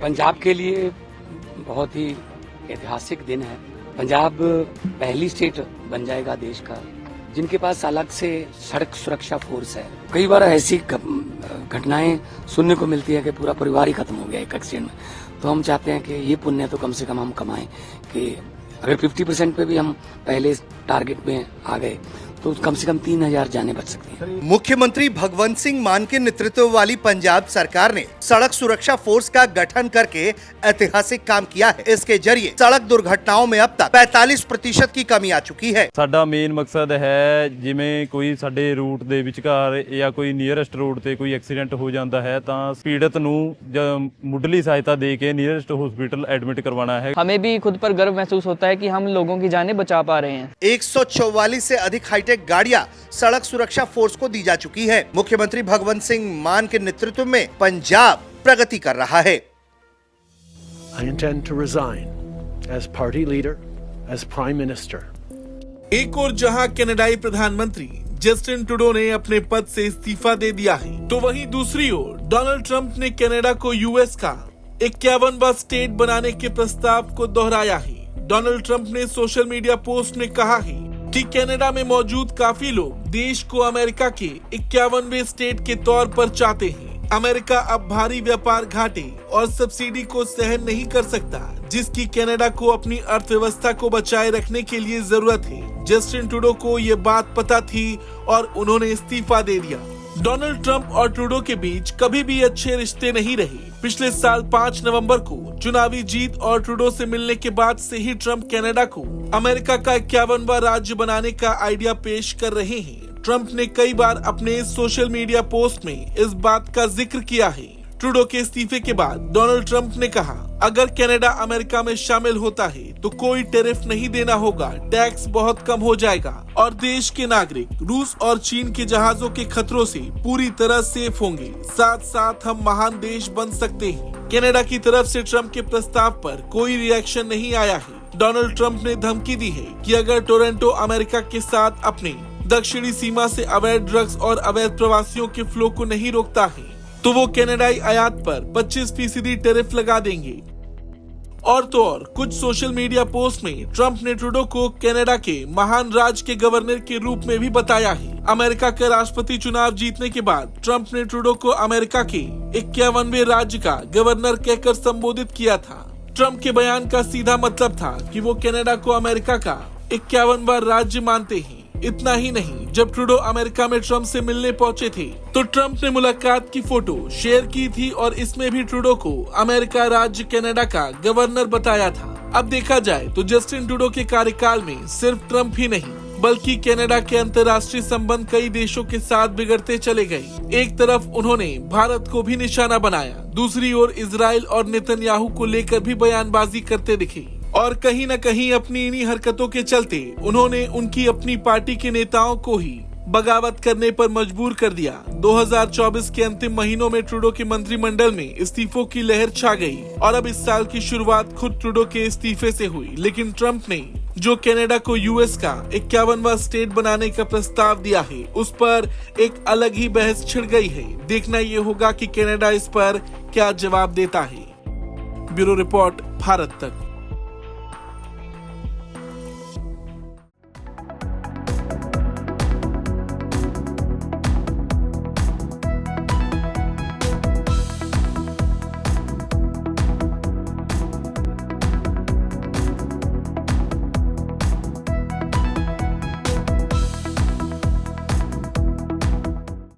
पंजाब के लिए बहुत ही ऐतिहासिक दिन है। पंजाब पहली स्टेट बन जाएगा देश का जिनके पास अलग से सड़क सुरक्षा फोर्स है। कई बार ऐसी घटनाएं सुनने को मिलती है कि पूरा परिवार ही खत्म हो गया एक एक्सीडेंट में। तो हम चाहते हैं कि ये पुण्य तो कम से कम हम कमाएं कि अगर 50% पे भी हम पहले टारगेट में आ गए तो कम से कम 3000 जाने बच सकती हैं। मुख्यमंत्री भगवंत सिंह मान के नेतृत्व वाली पंजाब सरकार ने सड़क सुरक्षा फोर्स का गठन करके ऐतिहासिक काम किया है। इसके जरिए सड़क दुर्घटनाओं में अब तक 45% की कमी आ चुकी है। ਸਾਡਾ ਮੇਨ ਮਕਸਦ ਹੈ ਜਿਵੇਂ ਕੋਈ ਸਾਡੇ ਰੂਟ ਦੇ ਵਿਚਕਾਰ ਜਾਂ ਕੋਈ ਨੀਅਰੈਸਟ ਰੋਡ ਤੇ ਕੋਈ ਐਕਸੀਡੈਂਟ ਹੋ ਜਾਂਦਾ ਹੈ ਤਾਂ ਪੀੜਤ ਨੂੰ ਮੁੱਢਲੀ ਸਹਾਇਤਾ ਦੇ ਕੇ ਨੀਅਰੈਸਟ हॉस्पिटल एडमिट करवाना है। हमें भी खुद पर गर्व महसूस होता है कि हम लोगों की जानें बचा पा रहे हैं। 144 से अधिक हाईटेक गाड़ियां सड़क सुरक्षा फोर्स को दी जा चुकी है। मुख्यमंत्री भगवंत सिंह मान के नेतृत्व में पंजाब प्रगति कर रहा है। I intend to resign as party leader, as prime minister. एक और जहां कनाडाई प्रधानमंत्री जस्टिन ट्रूडो ने अपने पद से इस्तीफा दे दिया है, तो वहीं दूसरी ओर डोनाल्ड ट्रंप ने कनाडा को यूएस का 51वां स्टेट बनाने के प्रस्ताव को दोहराया है। डोनाल्ड ट्रंप ने सोशल मीडिया पोस्ट में कहा है कि कनाडा में मौजूद काफी लोग देश को अमेरिका के 51वें स्टेट के तौर पर चाहते हैं। अमेरिका अब भारी व्यापार घाटे और सब्सिडी को सहन नहीं कर सकता, जिसकी कनाडा को अपनी अर्थव्यवस्था को बचाए रखने के लिए जरूरत है। जस्टिन ट्रूडो को ये बात पता थी और उन्होंने इस्तीफा दे दिया। डोनाल्ड ट्रंप और ट्रूडो के बीच कभी भी अच्छे रिश्ते नहीं रहे। पिछले साल 5 नवंबर को चुनावी जीत और ट्रूडो से मिलने के बाद से ही ट्रंप कनाडा को अमेरिका का 51वां राज्य बनाने का आइडिया पेश कर रहे हैं। ट्रंप ने कई बार अपने सोशल मीडिया पोस्ट में इस बात का जिक्र किया है। ट्रूडो के इस्तीफे के बाद डोनाल्ड ट्रंप ने कहा, अगर कनाडा अमेरिका में शामिल होता है तो कोई टैरिफ नहीं देना होगा, टैक्स बहुत कम हो जाएगा और देश के नागरिक रूस और चीन के जहाजों के खतरों से पूरी तरह सेफ होंगे। साथ साथ हम महान देश बन सकते हैं। कनाडा की तरफ से ट्रंप के प्रस्ताव पर कोई रिएक्शन नहीं आया है। डोनाल्ड ट्रंप ने धमकी दी है कि अगर टोरंटो अमेरिका के साथ अपने दक्षिणी सीमा से अवैध ड्रग्स और अवैध प्रवासियों के फ्लो को नहीं रोकता है तो वो कनाडाई आयात पर 25% टैरिफ लगा देंगे। और तो और कुछ सोशल मीडिया पोस्ट में ट्रंप ने ट्रूडो को कनाडा के महान राज्य के गवर्नर के रूप में भी बताया है। अमेरिका का राष्ट्रपति चुनाव जीतने के बाद ट्रंप ने ट्रूडो को अमेरिका के 51वें राज्य का गवर्नर कहकर संबोधित किया था। ट्रंप के बयान का सीधा मतलब था कि वो कनाडा को अमेरिका का 51वां राज्य मानते हैं। इतना ही नहीं, जब ट्रूडो अमेरिका में ट्रंप से मिलने पहुंचे थे तो ट्रंप ने मुलाकात की फोटो शेयर की थी और इसमें भी ट्रूडो को अमेरिका राज्य कनाडा का गवर्नर बताया था। अब देखा जाए तो जस्टिन ट्रूडो के कार्यकाल में सिर्फ ट्रंप ही नहीं बल्कि कनाडा के अंतर्राष्ट्रीय संबंध कई देशों के साथ बिगड़ते चले गए। एक तरफ उन्होंने भारत को भी निशाना बनाया, दूसरी ओर इजराइल और नेतन्याहू को लेकर भी बयानबाजी करते दिखे और कहीं न कहीं अपनी इन्हीं हरकतों के चलते उन्होंने उनकी अपनी पार्टी के नेताओं को ही बगावत करने पर मजबूर कर दिया। 2024 के अंतिम महीनों में ट्रूडो के मंत्रिमंडल में इस्तीफों की लहर छा गई और अब इस साल की शुरुआत खुद ट्रूडो के इस्तीफे से हुई। लेकिन ट्रंप ने जो कनाडा को यूएस का 51वां स्टेट बनाने का प्रस्ताव दिया है उस पर एक अलग ही बहस छिड़ गई है। देखना ये होगा कि कनाडा इस पर क्या जवाब देता है। ब्यूरो रिपोर्ट, भारत तक।